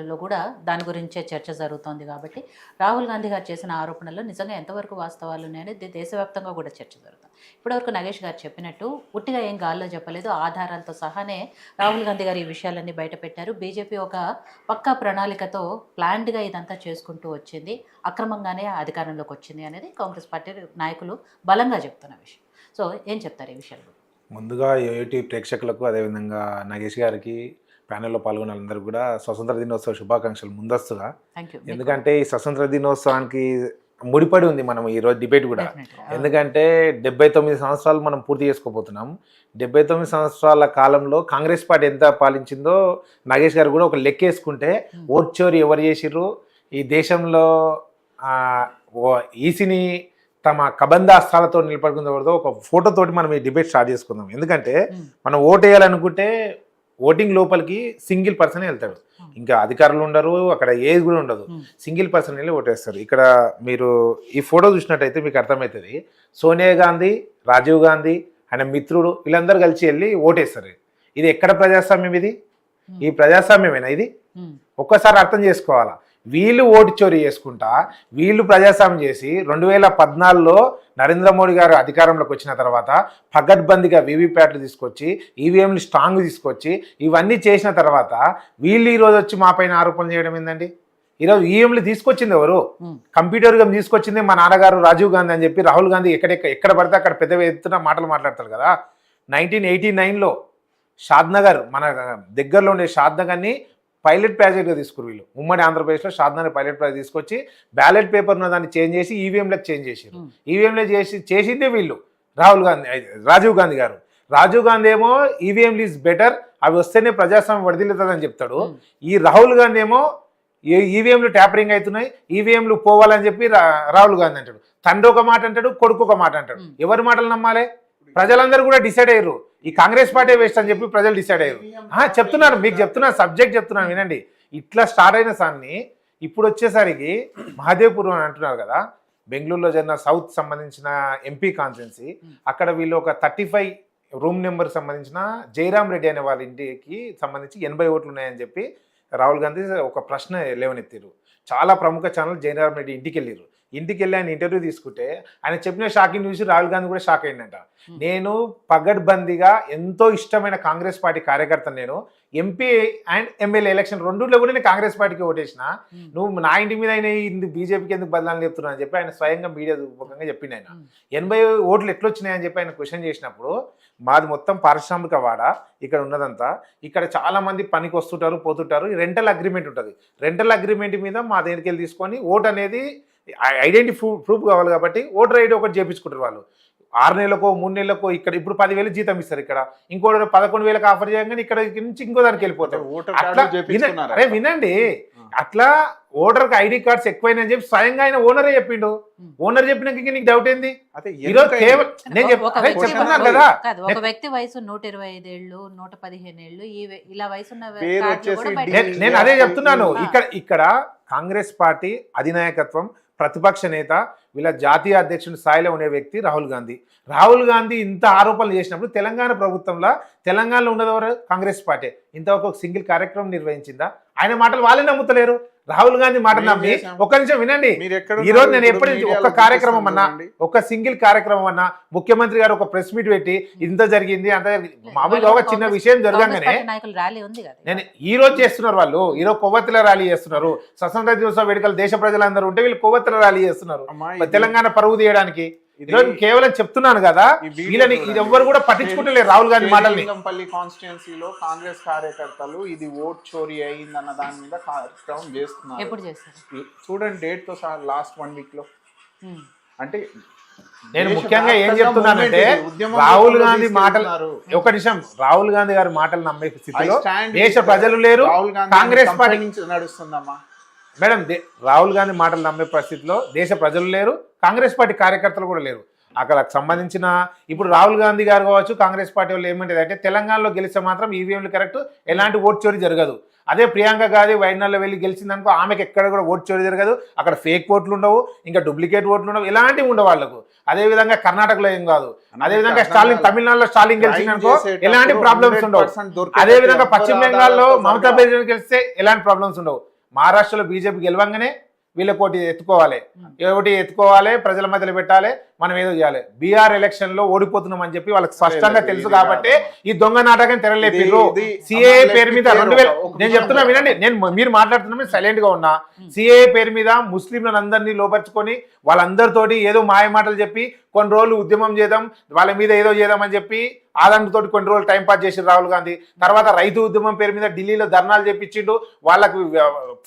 లో కూడా దాని గురించే చర్చ జరుగుతోంది కాబట్టి రాహుల్ గాంధీ గారు చేసిన ఆరోపణలు నిజంగా ఎంతవరకు వాస్తవాలు ఉన్నాయని దేశవ్యాప్తంగా కూడా చర్చ జరుగుతుంది. ఇప్పటివరకు నగేష్ గారు చెప్పినట్టు ఉట్టిగా ఏం గాల్లో చెప్పలేదు, ఆధారాలతో సహానే రాహుల్ గాంధీ గారు ఈ విషయాలన్నీ బయటపెట్టారు. బీజేపీ ఒక పక్కా ప్రణాళికతో ప్లాన్డ్గా ఇదంతా చేసుకుంటూ వచ్చింది, అక్రమంగానే అధికారంలోకి వచ్చింది అనేది కాంగ్రెస్ పార్టీ నాయకులు బలంగా చెప్తున్న విషయం. సో ఏం చెప్తారు ఈ విషయంలో? ముందుగా ఏఐటీ ప్రేక్షకులకు అదేవిధంగా నగేష్ గారికి ప్యానెల్లో పాల్గొన్న వాళ్ళందరూ కూడా స్వతంత్ర దినోత్సవ శుభాకాంక్షలు ముందస్తుగా. Thank you. ఎందుకంటే ఈ స్వతంత్ర దినోత్సవానికి ముడిపడి ఉంది మనం ఈరోజు డిబేట్ కూడా. ఎందుకంటే 79 సంవత్సరాలు మనం పూర్తి చేసుకోబోతున్నాం. 79 సంవత్సరాల కాలంలో కాంగ్రెస్ పార్టీ ఎంత పాలించిందో నగేష్ గారు కూడా ఒక లెక్కేసుకుంటే ఓట్ చోరీ ఎవరు చేసిర్రు, ఈ దేశంలో ఈసీని తమ కబంధాస్త్రాలతో నిలబడుకుందో ఒక ఫోటోతోటి మనం ఈ డిబేట్ స్టార్ట్ చేసుకుందాం. ఎందుకంటే మనం ఓట్ వేయాలనుకుంటే ఓటింగ్ లోపలికి సింగిల్ పర్సన్ వెళ్తాడు, ఇంకా అధికారులు ఉండరు, అక్కడ ఏది కూడా ఉండదు, సింగిల్ పర్సన్ వెళ్ళి ఓటేస్తారు. ఇక్కడ మీరు ఈ ఫోటో చూసినట్టయితే మీకు అర్థమవుతుంది, సోనియా గాంధీ, రాజీవ్ గాంధీ, ఆయన మిత్రుడు వీళ్ళందరూ కలిసి వెళ్ళి ఓటేస్తారు. ఇది ఎక్కడ ప్రజాస్వామ్యం? ఇది ఈ ప్రజాస్వామ్యమేనా ఇది? ఒక్కసారి అర్థం చేసుకోవాలా. వీళ్ళు ఓటు చోరీ చేసుకుంటా వీళ్ళు ప్రజాస్వామ్యం చేసి 2014లో నరేంద్ర మోడీ గారు అధికారంలోకి వచ్చిన తర్వాత పగడ్బందీగా వీవీప్యాట్లు తీసుకొచ్చి ఈవీఎంలు స్ట్రాంగ్ తీసుకొచ్చి ఇవన్నీ చేసిన తర్వాత వీళ్ళు ఈరోజు వచ్చి మా పైన ఆరోపణలు చేయడం ఏందండి? ఈరోజు ఈవీఎంలు తీసుకొచ్చింది ఎవరు? కంప్యూటర్గా తీసుకొచ్చింది మా నాన్నగారు రాజీవ్ గాంధీ అని చెప్పి రాహుల్ గాంధీ ఎక్కడ పడితే అక్కడ పెద్ద ఎత్తున మాటలు మాట్లాడతారు కదా. 1989లో షాద్నగర్, మన దగ్గరలో ఉండే షాద్నగర్ని పైలట్ ప్రాజెక్ట్గా తీసుకురు వీళ్ళు. ఉమ్మడి ఆంధ్రప్రదేశ్లో షాద్నగర్ పైలట్ ప్రాజెక్ట్ తీసుకొచ్చి బ్యాలెట్ పేపర్ ఉన్న దాన్ని చేంజ్ చేసి ఈవీఎంలకు చేంజ్ చేసారు. ఈవీఎంలో చేసిందే వీళ్ళు, రాజీవ్ గాంధీ గారు. రాజీవ్ గాంధీ ఏమో ఈవీఎంలు ఈజ్ బెటర్, అవి వస్తేనే ప్రజాస్వామ్యం వడిదిల్లుతుందని చెప్తాడు. ఈ రాహుల్ గాంధీ ఏమో ఈవీఎంలు ట్యాపరింగ్ అవుతున్నాయి, ఈవీఎంలు పోవాలని చెప్పి రాహుల్ గాంధీ అంటాడు. తండ్రి ఒక మాట అంటాడు, కొడుకు ఒక మాట అంటాడు. ఎవరి మాటలు నమ్మాలి? ప్రజలందరూ కూడా డిసైడ్ అయ్యారు ఈ కాంగ్రెస్ పార్టీ వేస్ట్ అని చెప్పి ప్రజలు డిసైడ్ అయ్యారు. చెప్తున్నాను, మీకు చెప్తున్నాను, సబ్జెక్ట్ చెప్తున్నాను వినండి. ఇట్లా స్టార్ట్ అయిన సాన్ని ఇప్పుడు వచ్చేసరికి మహదేవ్పూర్ అని అంటున్నారు కదా, బెంగళూరులో జరిగిన సౌత్ సంబంధించిన ఎంపీ కాన్స్టిట్యున్సీ, అక్కడ వీళ్ళు ఒక 35 రూమ్ నెంబర్ సంబంధించిన జయరామ్ రెడ్డి అనే వాళ్ళ ఇంటికి సంబంధించి 80 ఓట్లు ఉన్నాయని చెప్పి రాహుల్ గాంధీ ఒక ప్రశ్న లేవనెత్తారు. చాలా ప్రముఖ ఛానల్ జయరామ్ రెడ్డి ఇంటికి వెళ్ళి ఆయన ఇంటర్వ్యూ తీసుకుంటే ఆయన చెప్పిన షాకింగ్ న్యూస్ రాహుల్ గాంధీ కూడా షాక్ అయిందంట. నేను పగడ్బందీగా ఎంతో ఇష్టమైన కాంగ్రెస్ పార్టీ కార్యకర్త, నేను ఎంపీ అండ్ ఎమ్మెల్యే ఎలక్షన్ రెండులో కూడా నేను కాంగ్రెస్ పార్టీకి ఓటేసిన, నువ్వు నా ఇంటి మీద అయినా బీజేపీకి ఎందుకు బదలాన్ని చెప్తున్నా అని చెప్పి ఆయన స్వయంగా మీడియా రూపకంగా చెప్పింది. ఆయన 80 ఓట్లు ఎట్లొచ్చినాయని చెప్పి ఆయన క్వశ్చన్ చేసినప్పుడు, మాది మొత్తం పారిశ్రామిక వాడ, ఇక్కడ ఉన్నదంతా, ఇక్కడ చాలా మంది పనికి వస్తుంటారు పోతుంటారు, రెంటల్ అగ్రిమెంట్ ఉంటుంది, రెంటల్ అగ్రిమెంట్ మీద మా దగ్గరికి వెళ్ళి తీసుకొని ఓట్ అనేది ఐడెంటిటీ ప్రూఫ్ కావాలి కాబట్టి ఓటర్ ఐడి ఒకటి చేయించుకుంటారు వాళ్ళు. 6 నెలలకో 3 నెలలకో ఇక్కడ ఇప్పుడు 10,000 జీతం ఇస్తారు, ఇక్కడ ఇంకోటి 11,000 ఆఫర్ చేయగానే ఇక్కడ నుంచి ఇంకో దానికి వెళ్ళిపోతారు. అరే వినండి, అట్లా ఓటర్కి ఐడి కార్డ్స్ ఎక్కువైనా చెప్పి స్వయంగా ఆయన ఓనరే చెప్పిండు. ఓనర్ చెప్పినాక నీకు డౌట్ ఏంది? చెప్తున్నాను కదా, ఒక వ్యక్తి వయసు 125 ఏళ్ళు 115 ఏళ్ళు ఇలా వయసు నేను అదే చెప్తున్నాను. ఇక్కడ కాంగ్రెస్ పార్టీ అధినాయకత్వం, ప్రతిపక్ష నేత, వీళ్ళ జాతీయ అధ్యక్షుడి స్థాయిలో ఉండే వ్యక్తి రాహుల్ గాంధీ ఇంత ఆరోపణలు చేసినప్పుడు తెలంగాణ ప్రభుత్వంలో, తెలంగాణలో ఉన్నదెవరు? కాంగ్రెస్ పార్టీ. ఇంతవరకు ఒక సింగిల్ కార్యక్రమం నిర్వహించిందా? ఆయన మాటలు వాళ్ళే నమ్ముతలేరు, రాహుల్ గాంధీ మాటలు నమ్మి. ఒక్క నిమిషం వినండి, ఈ రోజు నేను ఎప్పటి నుంచి ఒక కార్యక్రమం అన్నా, ఒక సింగిల్ కార్యక్రమం అన్నా, ముఖ్యమంత్రి గారు ఒక ప్రెస్ మీట్ పెట్టి ఇంత జరిగింది అంత మామూలుగా ఒక చిన్న విషయం జరగగానే నేను ఈ రోజు చేస్తున్నారు వాళ్ళు, ఈరోజు కొవ్వొత్తుల ర్యాలీ చేస్తున్నారు. స్వతంత్ర దినోత్సవ వేడుకలు దేశ ప్రజలందరూ ఉంటే వీళ్ళు కొవ్వొత్తుల ర్యాలీ చేస్తున్నారు తెలంగాణ పరువు తీయడానికి. కేవలం చెప్తున్నాను కదా, వీళ్ళని ఇది ఎవ్వరు కూడా పట్టించుకుంటలేరు రాహుల్ గాంధీ మాటల్ని. కాన్స్టిట్యున్సీలో కాంగ్రెస్ కార్యకర్తలు ఇది ఓట్ చోరీ అయిందన్న దాని మీద కార్యక్రమం చేస్తున్నారు. చూడండి డేట్ తో సహా లాస్ట్ 1 వీక్ లో. అంటే నేను ముఖ్యంగా ఏం చెప్తున్నానంటే, రాహుల్ గాంధీ మాటలు, ఒక నిమిషం, రాహుల్ గాంధీ గారి మాటలు నమ్మే స్థితిలో దేశ ప్రజలు లేరు, కాంగ్రెస్ పార్టీ నుంచి నడుస్తుందమ్మా మేడం. రాహుల్ గాంధీ మాటలు నమ్మే పరిస్థితిలో దేశ ప్రజలు లేరు, కాంగ్రెస్ పార్టీ కార్యకర్తలు కూడా లేరు. అక్కడ సంబంధించిన ఇప్పుడు రాహుల్ గాంధీ గారు కావచ్చు, కాంగ్రెస్ పార్టీ వాళ్ళు ఏమంటది అంటే, తెలంగాణలో గెలిస్తే మాత్రం ఈవీఎంలు కరెక్ట్, ఎలాంటి ఓట్ చోరీ జరగదు. అదే ప్రియాంక గాంధీ వైనాల్లో వెళ్ళి గెలిచిందనుకో ఆమెకి ఎక్కడ కూడా ఓటు చోరీ జరగదు, అక్కడ ఫేక్ ఓట్లు ఉండవు, ఇంకా డూప్లికేట్ ఓట్లు ఉండవు, ఇలాంటివి ఉండవు వాళ్ళకు. అదే విధంగా కర్ణాటకలో ఏం కాదు, అదే విధంగా స్టాలిన్ తమిళనాడులో స్టాలిన్ గెలిచిందనుకో ఎలాంటి ప్రాబ్లమ్స్ ఉండవు. అదే విధంగా పశ్చిమ బెంగాల్లో మమతా బెనర్జీ గెలిస్తే ఎలాంటి ప్రాబ్లమ్స్ ఉండవు. మహారాష్ట్రలో బీజేపీ గెలవంగానే వీళ్ళకి ఒకటి ఎత్తుకోవాలి, ప్రజల మధ్యలో పెట్టాలి, మనం ఏదో చేయాలి. బీహార్ ఎలక్షన్ లో ఓడిపోతున్నాం అని చెప్పి వాళ్ళకి స్పష్టంగా తెలుసు కాబట్టి ఈ దొంగ నాటకం తెరలేపిర్రు. సిఏ పేరు మీద 2000 నేను చెప్తున్నా వినండి, మీరు మాట్లాడుతున్నా సైలెంట్ గా ఉన్నా. సిఏ పేరు మీద ముస్లింలను అందరినీ లోపరుచుకొని వాళ్ళందరితోటి ఏదో మాయ మాటలు చెప్పి కొన్ని రోజులు ఉద్యమం చేద్దాం, వాళ్ళ మీద ఏదో చేద్దాం అని చెప్పి ఆదంతతోటి కొన్ని రోజులు టైం పాస్ చేసి రాహుల్ గాంధీ. తర్వాత రైతు ఉద్యమం పేరు మీద ఢిల్లీలో ధర్నాలు చేపించిండు, వాళ్ళకు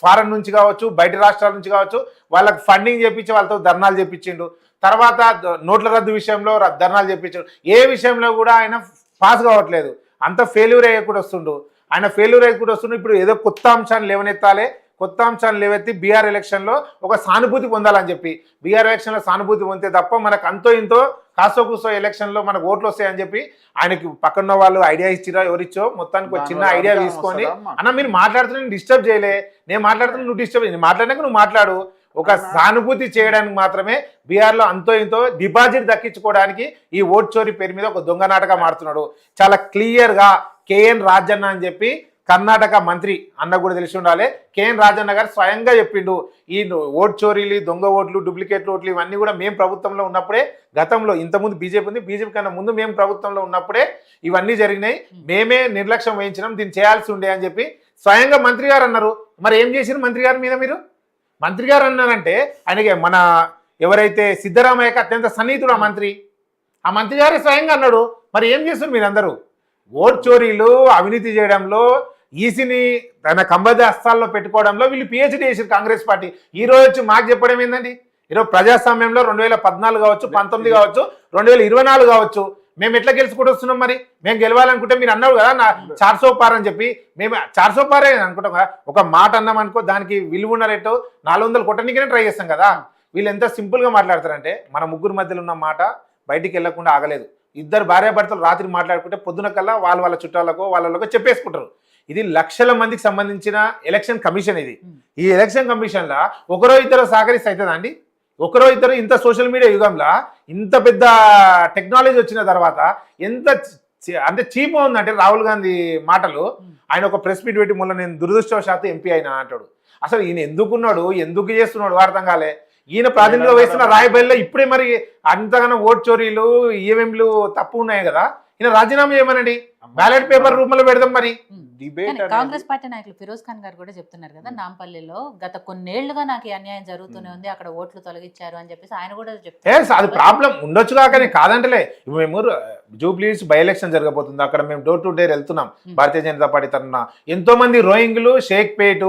ఫారెన్ నుంచి కావచ్చు, బయట రాష్ట్రాల నుంచి కావచ్చు, వాళ్ళకు ఫండింగ్ చేపించి వాళ్ళతో ధర్నాలు చేపించిండు. తర్వాత నోట్ల రద్దు విషయంలో ధర్నాలు చేపించాడు. ఏ విషయంలో కూడా ఆయన పాస్ కావట్లేదు, అంత ఫెయిల్యూర్ అయ్యకుండా వస్తుండు. ఆయన ఫెయిల్యూర్ అయ్యకుండా వస్తుండు. ఇప్పుడు ఏదో కొత్త అంశాన్ని లేవనెత్తాలి, కొత్త అంశాన్ని లేవెత్తి బీహార్ ఎలక్షన్లో ఒక సానుభూతి పొందాలని చెప్పి, బీహార్ ఎలక్షన్లో సానుభూతి పొందితే తప్ప మనకు అంతో ఇంతో కాస్తో కూసో ఎలక్షన్లో మనకు ఓట్లు వస్తాయని చెప్పి ఆయనకి పక్కన వాళ్ళు ఐడియా ఇచ్చిరా ఎవరిచ్చో మొత్తానికి ఒక చిన్న ఐడియా తీసుకొని, అన్న మీరు మాట్లాడుతున్నా డిస్టర్బ్ చేయలే, నేను మాట్లాడుతున్నా నువ్వు డిస్టర్బ్, నేను మాట్లాడినాక నువ్వు మాట్లాడు. ఒక సానుభూతి చేయడానికి మాత్రమే బీహార్లో అంతో ఇంతో డిపాజిట్ దక్కించుకోవడానికి ఈ ఓట్ చోరీ పేరు మీద ఒక దొంగ నాటకం ఆడుతున్నాడు. చాలా క్లియర్గా కేఎన్ రాజన్న అని చెప్పి కర్ణాటక మంత్రి అన్న కూడా తెలిసి ఉండాలి. కేఎన్ రాజన్న గారు స్వయంగా చెప్పిండు, ఈ ఓట్ చోరీలు, దొంగ ఓట్లు, డూప్లికేట్ ఓట్లు ఇవన్నీ కూడా మేము ప్రభుత్వంలో ఉన్నప్పుడే, గతంలో ఇంతకుముందు బీజేపీ ఉంది, బీజేపీ కన్నా ముందు మేము ప్రభుత్వంలో ఉన్నప్పుడే ఇవన్నీ జరిగినాయి, మేమే నిర్లక్ష్యం వహించినాం, దీన్ని చేయాల్సి ఉండే అని చెప్పి స్వయంగా మంత్రి గారు అన్నారు. మరి ఏం చేసిరు మంత్రి గారి మీద? మీరు మంత్రి గారు అన్నారంటే ఆయనకి మన ఎవరైతే సిద్ధరామయ్యకి అత్యంత సన్నిహితుడు ఆ మంత్రి గారే స్వయంగా అన్నాడు. మరి ఏం చేస్తారు మీరందరూ? ఓట్ చోరీలు, అవినీతి చేయడంలో, ఈసీని తన కంబద హస్తాల్లో పెట్టుకోవడంలో వీళ్ళు పిహెచ్డీ చేసారు కాంగ్రెస్ పార్టీ. ఈ రోజు వచ్చి మాకు చెప్పడం ఏంటండి? ఈరోజు ప్రజాస్వామ్యంలో 2014 కావచ్చు, 19 కావచ్చు, 2024 కావచ్చు, మేము ఎట్లా గెలుచుకుంటూ వస్తున్నాం? మరి మేము గెలవాలనుకుంటే మీరు అన్నావు కదా నా 400 పార్ అని చెప్పి, మేము 400 పారే అనుకుంటాం కదా. ఒక మాట అన్నాం అనుకో దానికి విలువ ఉన్న రేటు 400 కొట్టడానికనే ట్రై చేస్తాం కదా. వీళ్ళు ఎంత సింపుల్గా మాట్లాడతారంటే మన ముగ్గురు మధ్యలో ఉన్న మాట బయటికి వెళ్లకుండా ఆగలేదు. ఇద్దరు భార్యాభర్తలు రాత్రి మాట్లాడుకుంటే పొద్దున కల్లా వాళ్ళ చుట్టాలకో వాళ్ళకో చెప్పేసుకుంటారు. ఇది లక్షల మందికి సంబంధించిన ఎలక్షన్ కమిషన్. ఇది ఈ ఎలక్షన్ కమిషన్లో ఒకరో ఇద్దరు సహకరిస్తే అవుతుందా అండి? ఒకరో ఇద్దరు ఇంత సోషల్ మీడియా యుగంలో ఇంత పెద్ద టెక్నాలజీ వచ్చిన తర్వాత ఎంత అంటే చీప్ ఉందంటే రాహుల్ గాంధీ మాటలు. ఆయన ఒక ప్రెస్ మీట్ పెట్టి మొన్న నేను దురదృష్టవశాత్తు ఎంపీ అయినా అంటాడు. అసలు ఈయన ఎందుకున్నాడు, ఎందుకు చేస్తున్నాడు అర్థం కాలే. ఈయన ప్రాతినిధ్యం వహిస్తున్న రాయబల్లిలో ఇప్పుడే మరి అంతగానో ఓట్ చోరీలు, ఈవీఎంలు తప్పు ఉన్నాయి కదా, ఈయన రాజీనామా చేయమనండి, బ్యాలెట్ పేపర్ రూపంలో పెడదాం. మరి కాంగ్రెస్ పార్టీ నాయకులు ఫిరోజ్ ఖాన్ గారు కూడా చెప్తున్నారు కదా, నాంపల్లిలో గత కొన్నేళ్లుగా నాకు ఈ అన్యాయం జరుగుతూనే ఉంది, అక్కడ ఓట్లు తొలగించారు అని చెప్పేసి ఆయన కూడా చెప్తారు. అది ప్రాబ్లం ఉండొచ్చు కాకనే కాదంటలే. మేము జూబ్లీస్ బై ఎలక్షన్ జరగబోతుంది, అక్కడ మేము డోర్ టు డోర్ వెళ్తున్నాం భారతీయ జనతా పార్టీ తరఫున. ఎంతో మంది రోహింగ్లు షేక్పేట్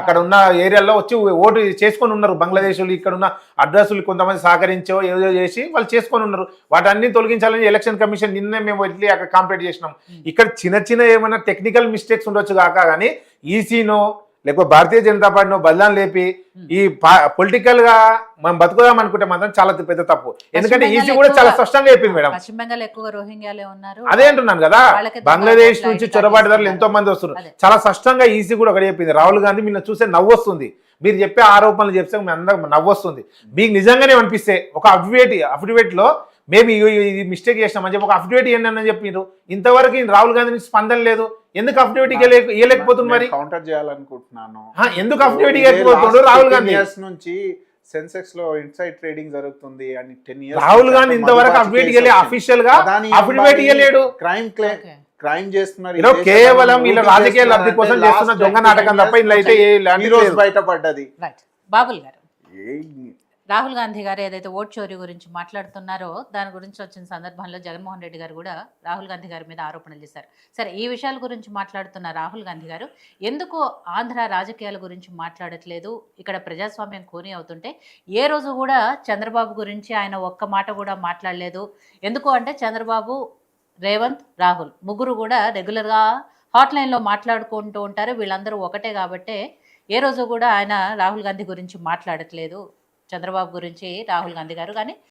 అక్కడ ఉన్న ఏరియాలో వచ్చి ఓటు చేసుకొని ఉన్నారు. బంగ్లాదేశ్ ఇక్కడ ఉన్న అడ్రస్లు కొంతమంది సహకరించో ఏదో చేసి వాళ్ళు చేసుకొని ఉన్నారు. వాటన్ని తొలగించాలని ఎలక్షన్ కమిషన్ నిన్నే మేము వెళ్ళి అక్కడ కాంప్లీట్ చేసినాం. ఇక్కడ చిన్న ఏమైనా టెక్నికల్ మిస్టేక్స్ ఉండొచ్చు కాక కానీ ఈసీనో లేకపోతే భారతీయ జనతా పార్టీనో బదలాన్ని లేపి ఈ పొలిటికల్ గా మనం బతుకుదాం అనుకుంటే మాత్రం చాలా పెద్ద తప్పు. ఎందుకంటే ఈసీ కూడా చాలా స్పష్టంగా చెప్పింది మేడం. పశ్చిమ బెంగాల్ ఎక్కువగా రోహింగ్యాలే ఉన్నారు. అదే అంటున్నాను కదా, బంగ్లాదేశ్ నుంచి చొరబాటుదారులు ఎంతో మంది వస్తున్నారు. చాలా స్పష్టంగా ఈసీ కూడా ఒకటి చెప్పింది. రాహుల్ గాంధీ మీరు చూస్తే నవ్వు వస్తుంది, మీరు చెప్పే ఆరోపణలు చెప్తే మీ అందరూ నవ్వు వస్తుంది. మీకు నిజంగానే అనిపిస్తే ఒక అఫిడవిట్ లో మేబీ ఇది మిస్టేక్ చేసినామని చెప్పి ఒక అఫిడవిట్ ఏంటని చెప్పారు. ఇంతవరకు రాహుల్ గాంధీ నుంచి స్పందన లేదు. ఎందుకు అఫిడవిట్ ఇవ్వలేకపోతుంది? మరి కౌంటర్ చేయాలనుకుంటున్నాను. ఎందుకు అఫిడవిట్ ఇవ్వకపోతుండ్రు? రాహుల్ గాంధీ నుంచి సెన్సెక్స్ లో ఇన్సైడ్ ట్రేడింగ్ జరుగుతుంది అని 10 years రాహుల్ గాంధీ ఇంతవరకు అఫిడవిట్ ఇవ్వలే, అఫీషియల్ గా అఫిడవిట్ ఇవ్వలేడు. క్రైమ్ చేస్తున్నారు. కేవలం ఇలా రాజకీయ లబ్ధి కోసం చేస్తున్న దొంగ నాటకం తప్ప ఇలా అయితే బయటపడ్డది. బాబుల్ గారు, రాహుల్ గాంధీ గారు ఏదైతే ఓట్ చోరీ గురించి మాట్లాడుతున్నారో దాని గురించి వచ్చిన సందర్భంలో జగన్మోహన్ రెడ్డి గారు కూడా రాహుల్ గాంధీ గారి మీద ఆరోపణలు చేశారు. సరే, ఈ విషయాల గురించి మాట్లాడుతున్న రాహుల్ గాంధీ గారు ఎందుకు ఆంధ్ర రాజకీయాల గురించి మాట్లాడట్లేదు? ఇక్కడ ప్రజాస్వామ్యం కోని అవుతుంటే ఏ రోజు కూడా చంద్రబాబు గురించి ఆయన ఒక్క మాట కూడా మాట్లాడలేదు. ఎందుకు అంటే చంద్రబాబు, రేవంత్, రాహుల్ ముగ్గురు కూడా రెగ్యులర్గా హాట్లైన్లో మాట్లాడుకుంటూ ఉంటారు. వీళ్ళందరూ ఒకటే కాబట్టే ఏ రోజు కూడా ఆయన రాహుల్ గాంధీ గురించి మాట్లాడట్లేదు, చంద్రబాబు గురించి రాహుల్ గాంధీ గారు. కానీ